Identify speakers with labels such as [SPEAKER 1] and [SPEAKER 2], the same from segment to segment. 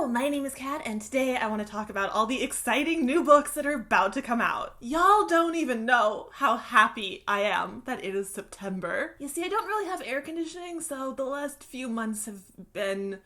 [SPEAKER 1] Hello, my name is Kat, and today I want to talk about all the exciting new books that are about to come out. Y'all don't even know how happy I am that it is September. You see, I don't really have air conditioning, so the last few months have been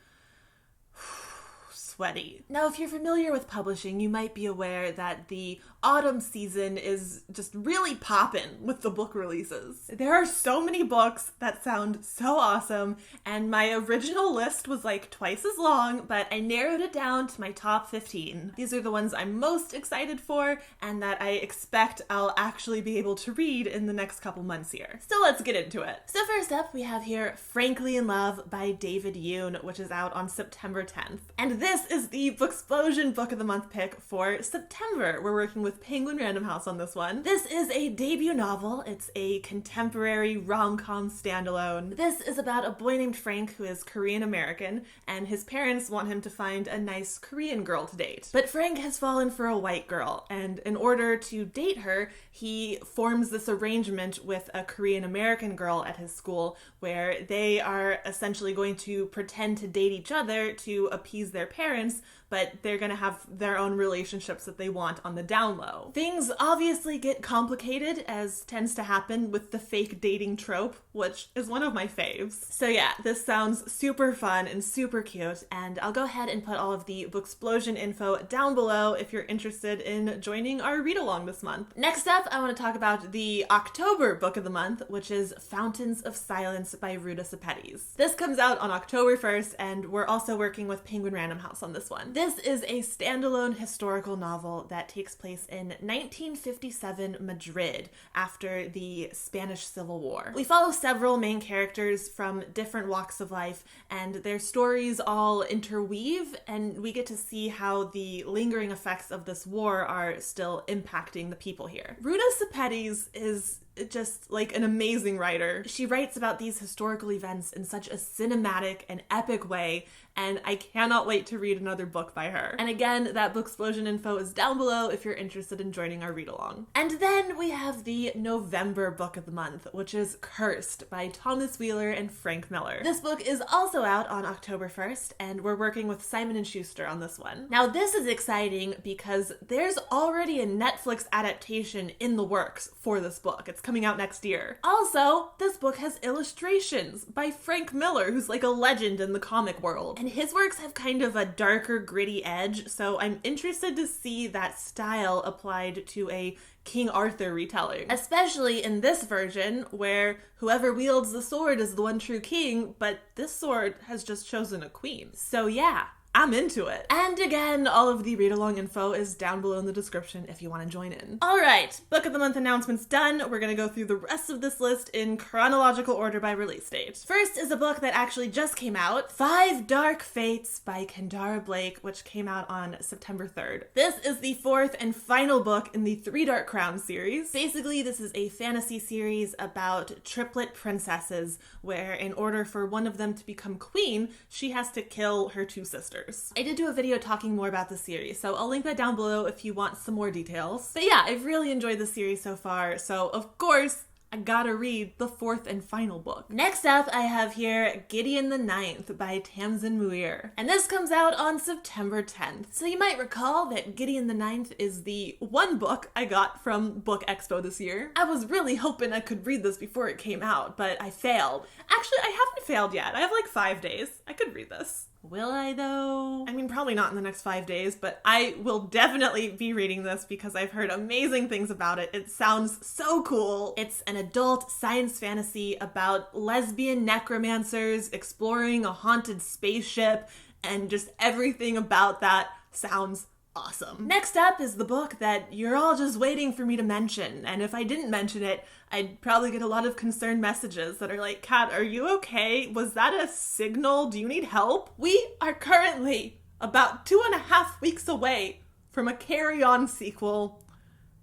[SPEAKER 1] sweaty. Now, if you're familiar with publishing, you might be aware that the autumn season is just really poppin' with the book releases. There are so many books that sound so awesome, and my original list was like twice as long, but I narrowed it down to my top 15. These are the ones I'm most excited for and that I expect I'll actually be able to read in the next couple months here. So let's get into it. So first up, we have here Frankly in Love by David Yoon, which is out on September 10th. And this is the BOOKSPLOSION Book of the Month pick for September. We're working with Penguin Random House on this one. This is a debut novel. It's a contemporary rom-com standalone. This is about a boy named Frank who is Korean American, and his parents want him to find a nice Korean girl to date. But Frank has fallen for a white girl, and in order to date her, he forms this arrangement with a Korean American girl at his school where they are essentially going to pretend to date each other to appease their parents, but they're going to have their own relationships that they want on the down low. Things obviously get complicated, as tends to happen with the fake dating trope, which is one of my faves. So yeah, this sounds super fun and super cute, and I'll go ahead and put all of the BOOKSPLOSION info down below if you're interested in joining our read-along this month. Next up, I want to talk about the October book of the month, which is Fountains of Silence by Ruta Sepetys. This comes out on October 1st, and we're also working with Penguin Random House on this one. This is a standalone historical novel that takes place in 1957 Madrid after the Spanish Civil War. We follow several main characters from different walks of life, and their stories all interweave, and we get to see how the lingering effects of this war are still impacting the people here. Ruta Sepetys is just like an amazing writer. She writes about these historical events in such a cinematic and epic way, and I cannot wait to read another book by her. And again, that BOOKSPLOSION info is down below if you're interested in joining our read-along. And then we have the November book of the month, which is Cursed by Thomas Wheeler and Frank Miller. This book is also out on October 1st, and we're working with Simon & Schuster on this one. Now, this is exciting because there's already a Netflix adaptation in the works for this book. It's coming out next year. Also, this book has illustrations by Frank Miller, who's like a legend in the comic world. And his works have kind of a darker, gritty edge, so I'm interested to see that style applied to a King Arthur retelling. Especially in this version, where whoever wields the sword is the one true king, but this sword has just chosen a queen. So yeah, I'm into it. And again, all of the read-along info is down below in the description if you want to join in. Alright, Book of the Month announcements done. We're gonna go through the rest of this list in chronological order by release date. First is a book that actually just came out, 5 Dark Fates by Kendara Blake, which came out on September 3rd. This is the 4th and final book in the 3 Dark Crowns series. Basically, this is a fantasy series about triplet princesses, where in order for one of them to become queen, she has to kill her 2 sisters. I did do a video talking more about the series, so I'll link that down below if you want some more details. But yeah, I've really enjoyed the series so far, so of course, I gotta read the 4th and final book. Next up, I have here Gideon the Ninth by Tamsin Muir. And this comes out on September 10th. So you might recall that Gideon the Ninth is the one book I got from Book Expo this year. I was really hoping I could read this before it came out, but I failed. Actually, I haven't failed yet. I have like 5 days. I could read this. Will I though? I mean, probably not in the next 5 days, but I will definitely be reading this because I've heard amazing things about it. It sounds so cool. It's an adult science fantasy about lesbian necromancers exploring a haunted spaceship, and just everything about that sounds awesome. Next up is the book that you're all just waiting for me to mention, and if I didn't mention it, I'd probably get a lot of concerned messages that are like, Kat, are you okay? Was that a signal? Do you need help? We are currently about 2.5 weeks away from a Carry On sequel,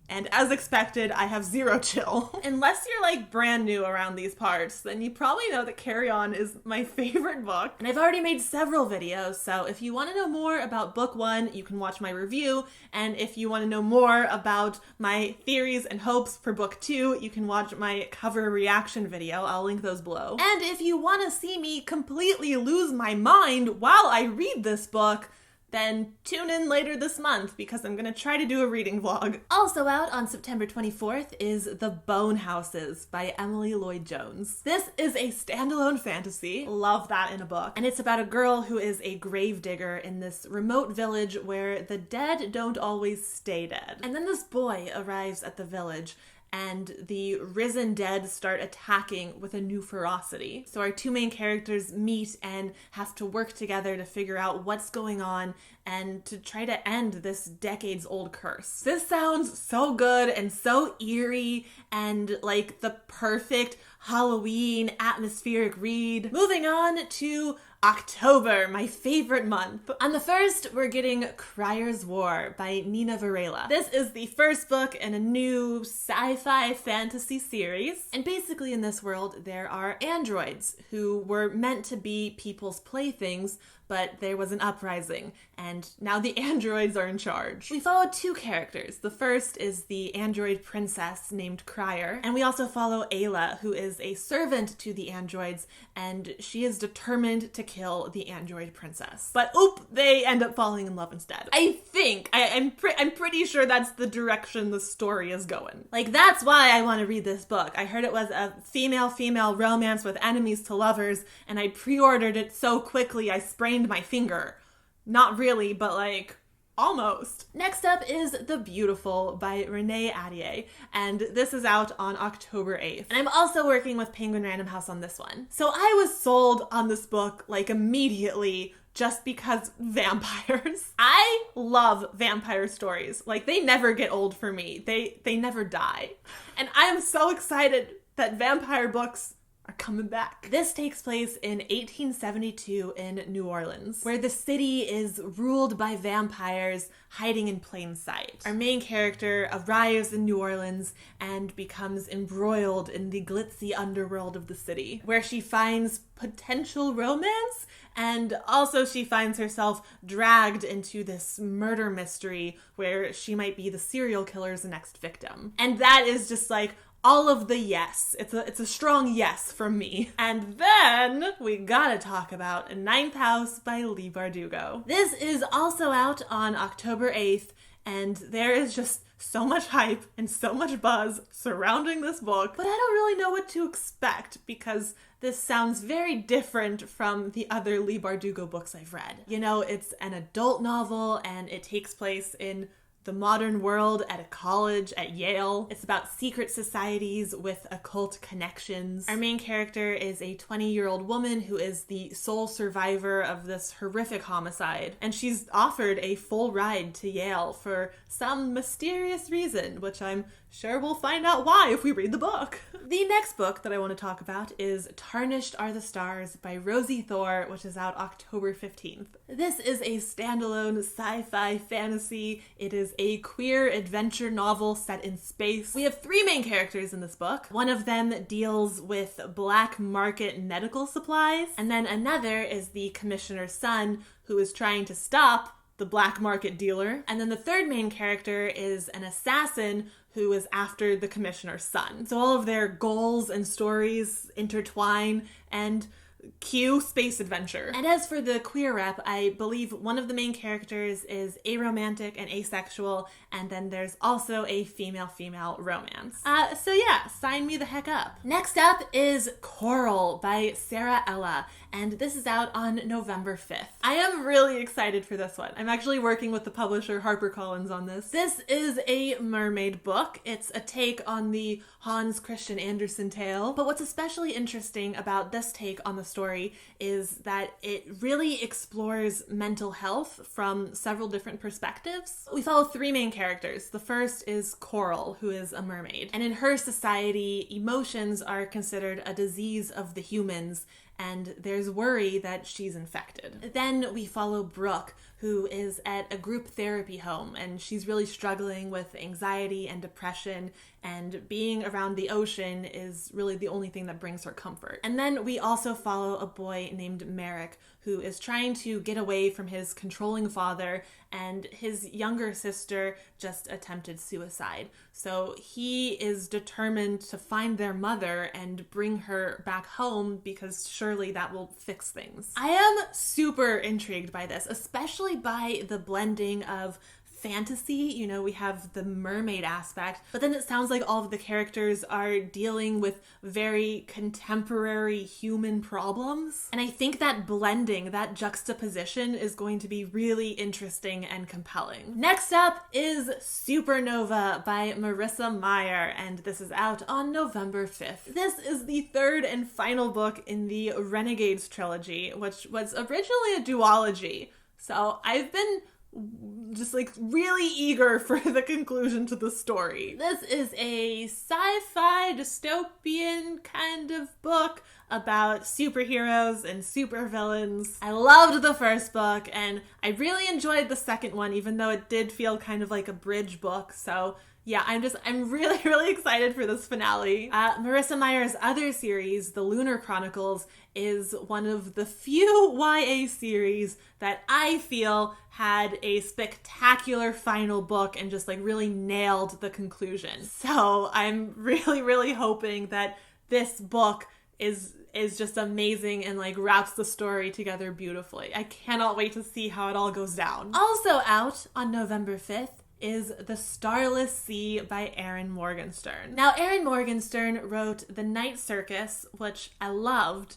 [SPEAKER 1] and as expected, I have zero chill. Unless you're like brand new around these parts, then you probably know that Carry On is my favorite book. And I've already made several videos, so if you want to know more about book 1, you can watch my review. And if you want to know more about my theories and hopes for book 2, you can watch my cover reaction video. I'll link those below. And if you want to see me completely lose my mind while I read this book, then tune in later this month because I'm gonna try to do a reading vlog. Also out on September 24th is The Bone Houses by Emily Lloyd-Jones. This is a standalone fantasy. Love that in a book. And it's about a girl who is a gravedigger in this remote village where the dead don't always stay dead. And then this boy arrives at the village and the risen dead start attacking with a new ferocity. So our two main characters meet and have to work together to figure out what's going on and to try to end this decades-old curse. This sounds so good and so eerie and like the perfect Halloween atmospheric read. Moving on to October, my favorite month. On the 1st, we're getting Criers War by Nina Varela. This is the first book in a new sci-fi fantasy series. And basically in this world, there are androids who were meant to be people's playthings, but there was an uprising, and now the androids are in charge. We follow two characters. The first is the android princess named Crier, and we also follow Ayla, who is a servant to the androids, and she is determined to kill the android princess. But they end up falling in love instead. I'm pretty sure that's the direction the story is going. Like, that's why I want to read this book. I heard it was a female-female romance with enemies to lovers, and I pre-ordered it so quickly I sprained my finger. Not really, but like, almost. Next up is The Beautiful by Renee Adier, and this is out on October 8th. And I'm also working with Penguin Random House on this one. So I was sold on this book like immediately just because vampires. I love vampire stories. Like, they never get old for me. They never die. And I am so excited that vampire books are coming back. This takes place in 1872 in New Orleans, where the city is ruled by vampires hiding in plain sight. Our main character arrives in New Orleans and becomes embroiled in the glitzy underworld of the city, where she finds potential romance, and also she finds herself dragged into this murder mystery where she might be the serial killer's next victim. And that is just like all of the yes. It's a strong yes from me. And then we gotta talk about Ninth House by Leigh Bardugo. This is also out on October 8th, and there is just so much hype and so much buzz surrounding this book, but I don't really know what to expect because this sounds very different from the other Leigh Bardugo books I've read. You know, it's an adult novel and it takes place in the modern world at a college at Yale. It's about secret societies with occult connections. Our main character is a 20-year-old woman who is the sole survivor of this horrific homicide, and she's offered a full ride to Yale for some mysterious reason, which I'm sure we'll find out why if we read the book. The next book that I want to talk about is Tarnished Are the Stars by Rosie Thor, which is out October 15th. This is a standalone sci-fi fantasy. It is a queer adventure novel set in space. We have three main characters in this book. One of them deals with black market medical supplies, and then another is the commissioner's son who is trying to stop the black market dealer. And then the third main character is an assassin who is after the commissioner's son. So all of their goals and stories intertwine, and cue space adventure. And as for the queer rep, I believe one of the main characters is aromantic and asexual, and then there's also a female-female romance. So yeah, sign me the heck up. Next up is Coral by Sarah Ella, and this is out on November 5th. I am really excited for this one. I'm actually working with the publisher HarperCollins on this. This is a mermaid book. It's a take on the Hans Christian Andersen tale, but what's especially interesting about this take on the story is that it really explores mental health from several different perspectives. We follow three main characters. The first is Coral, who is a mermaid, and in her society, emotions are considered a disease of the humans, and there's worry that she's infected. Then we follow Brooke, who is at a group therapy home, and she's really struggling with anxiety and depression, and being around the ocean is really the only thing that brings her comfort. And then we also follow a boy named Merrick, who is trying to get away from his controlling father, and his younger sister just attempted suicide. So he is determined to find their mother and bring her back home because surely that will fix things. I am super intrigued by this, especially especially by the blending of fantasy. You know, we have the mermaid aspect, but then it sounds like all of the characters are dealing with very contemporary human problems. And I think that blending, that juxtaposition is going to be really interesting and compelling. Next up is Supernova by Marissa Meyer, and this is out on November 5th. This is the third and final book in the Renegades trilogy, which was originally a duology. So I've been just like really eager for the conclusion to the story. This is a sci-fi dystopian kind of book about superheroes and supervillains. I loved the first book and I really enjoyed the second one, even though it did feel kind of like a bridge book. So yeah, I'm really, really excited for this finale. Marissa Meyer's other series, The Lunar Chronicles, is one of the few YA series that I feel had a spectacular final book and just like really nailed the conclusion. So I'm really, really hoping that this book is just amazing and like wraps the story together beautifully. I cannot wait to see how it all goes down. Also out on November 5th is The Starless Sea by Erin Morgenstern. Now, Erin Morgenstern wrote The Night Circus, which I loved,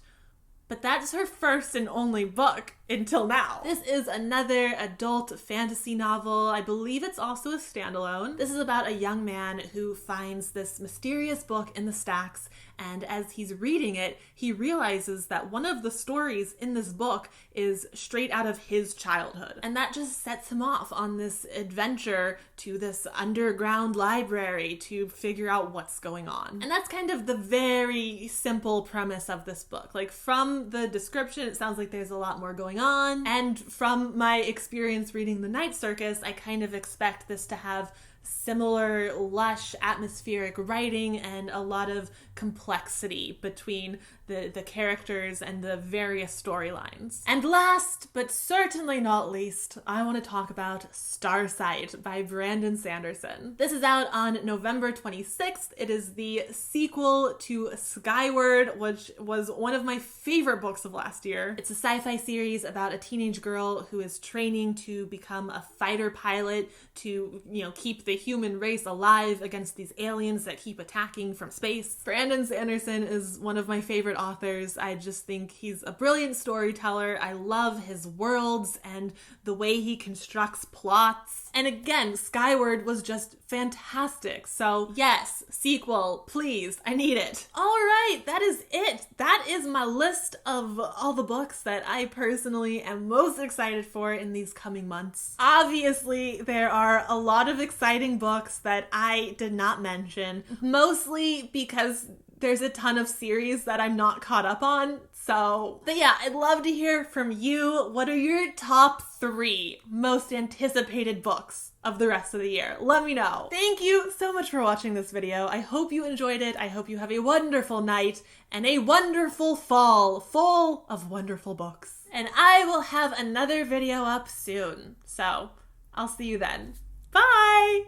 [SPEAKER 1] but that's her first and only book until now. This is another adult fantasy novel. I believe it's also a standalone. This is about a young man who finds this mysterious book in the stacks, and as he's reading it, he realizes that one of the stories in this book is straight out of his childhood. And that just sets him off on this adventure to this underground library to figure out what's going on. And that's kind of the very simple premise of this book. Like, from the description, it sounds like there's a lot more going on. And from my experience reading The Night Circus, I kind of expect this to have similar lush atmospheric writing and a lot of complexity between the characters and the various storylines. And last, but certainly not least, I want to talk about Starsight by Brandon Sanderson. This is out on November 26th. It is the sequel to Skyward, which was one of my favorite books of last year. It's a sci-fi series about a teenage girl who is training to become a fighter pilot to, keep the human race alive against these aliens that keep attacking from space. Brandon Sanderson is one of my favorite authors. I just think he's a brilliant storyteller. I love his worlds and the way he constructs plots. And again, Skyward was just fantastic. So yes, sequel, please, I need it. All right, that is it. That is my list of all the books that I personally am most excited for in these coming months. Obviously, there are a lot of exciting books that I did not mention, mostly because there's a ton of series that I'm not caught up on. But yeah, I'd love to hear from you. What are your top 3 most anticipated books of the rest of the year? Let me know. Thank you so much for watching this video. I hope you enjoyed it. I hope you have a wonderful night and a wonderful fall full of wonderful books. And I will have another video up soon. So I'll see you then. Bye!